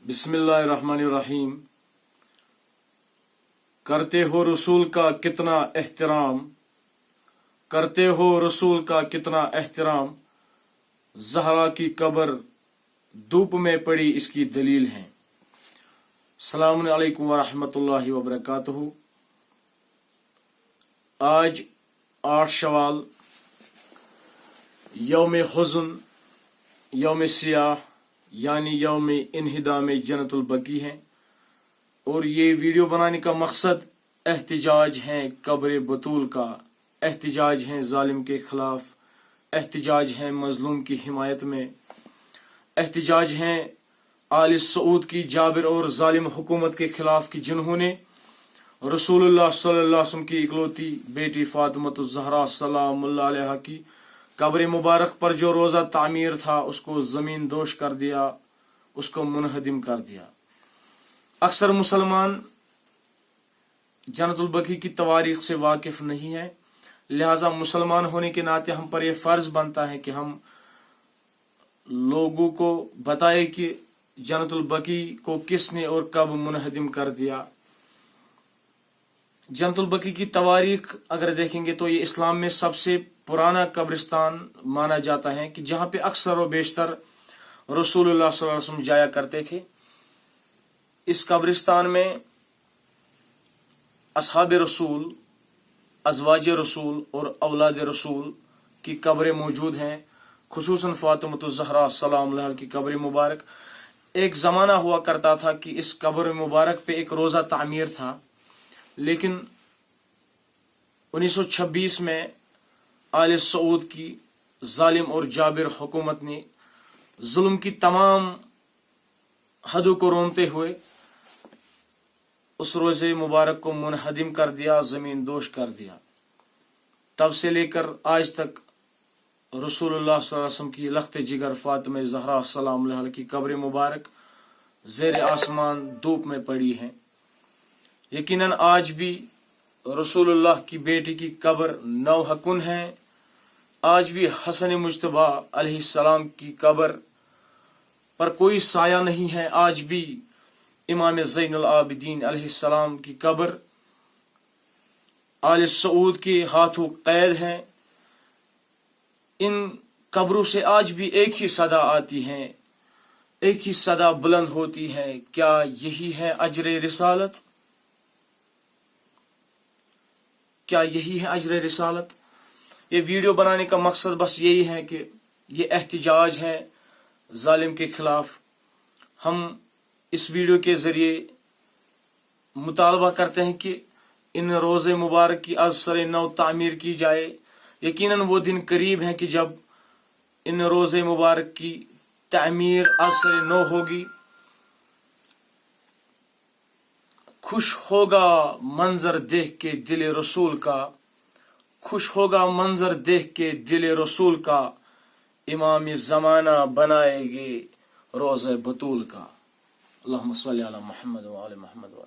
बिस्मिल्लाहिर्रहमानिर्रहीम। करते हो रसूल का कितना एहतराम, करते हो रसूल का कितना एहतराम, ज़हरा की कब्र धूप में पड़ी इसकी दलील है। अस्सलामु अलैकुम वरहमतुल्लाहि वबरकातुहू। आज 8 शवाल यौम हुज़्न, यौम सियाह यानी यौम इन्हिदाम जन्नतुल बकी है, और ये वीडियो बनाने का मकसद एहतिजाज है कब्र बतूल का, एहतिजाज है जालिम के खिलाफ, एहतिजाज है मजलूम की हिमायत में, एहतिजाज है आले सऊद की जाबिर और जालिम हुकूमत के खिलाफ की जिन्होंने रसूलुल्लाह सल्लल्लाहु अलैहि वसल्लम की इकलौती बेटी फातिमा ज़हरा सलामुल्लाह अलैहा की कब्र मुबारक पर जो रोज़ा तामीर था उसको ज़मीन दोश कर दिया, उसको मुनहदिम कर दिया। अक्सर मुसलमान जन्नतुल बकी की तवारीख से वाकिफ नहीं है, लिहाजा मुसलमान होने के नाते हम पर यह फर्ज बनता है कि हम लोगों को बताए कि जन्नतुल बकी को किसने और कब मुनहदिम कर दिया। जन्नतुल बकी की तवारीख अगर देखेंगे तो ये इस्लाम में सबसे पुराना कब्रिस्तान माना जाता है कि जहां पे अक्सर व बेशतर रसूलुल्लाह सल्लल्लाहु अलैहि वसल्लम जाया करते थे। इस कब्रिस्तान में असहाब रसूल, अज़वाज रसूल और औलाद रसूल की कब्रें मौजूद हैं, खुसूसन फातिमा ज़हरा सलाम अलैहा की कब्र मुबारक। एक ज़माना हुआ करता था कि इस कब्र मुबारक पे एक रोज़ा तामीर था, लेकिन 1926 में आले सऊद की जालिम और जाबिर हुकूमत ने जुल्म की तमाम हदों को रोनते हुए उस रोज़े मुबारक को मुनहदिम कर दिया, ज़मीन दोश कर दिया। तब से लेकर आज तक रसूलुल्लाह सल्लल्लाहु अलैहि वसल्लम की लख्त जिगर फातिमा ज़हरा सलाम अलैहा की कब्र मुबारक ज़ेर आसमान धूप में पड़ी है। यकीनन आज भी रसूलुल्लाह की बेटी की कब्र नौहकुन है। आज भी हसन मुज्तबा अलैहिस्सलाम की कब्र पर कोई साया नहीं है। आज भी इमाम ज़ैनुल आबिदीन अलैहिस्सलाम की कब्र आले सऊद के हाथों कैद है। इन कब्रों से आज भी एक ही सदा आती है, एक ही सदा बुलंद होती है, क्या यही है अजर रिसालत? क्या यही है अजर रिसालत? ये वीडियो बनाने का मकसद बस यही है कि ये एहतिजाज है जालिम के खिलाफ। हम इस वीडियो के जरिए मुतालबा करते हैं कि इन रोज़े मुबारक की असर नौ तामीर की जाए। यकीनन वो दिन करीब है कि जब इन रोज़े मुबारक की तामीर असर नौ होगी। खुश होगा मंजर देख के दिल रसूल का, खुश होगा मंजर देख के दिल रसूल का, इमाम ज़माना बनाएंगे रोज़े बतूल का। अल्लाहुम्मा सल्ली अला मुहम्मद व आले मुहम्मद।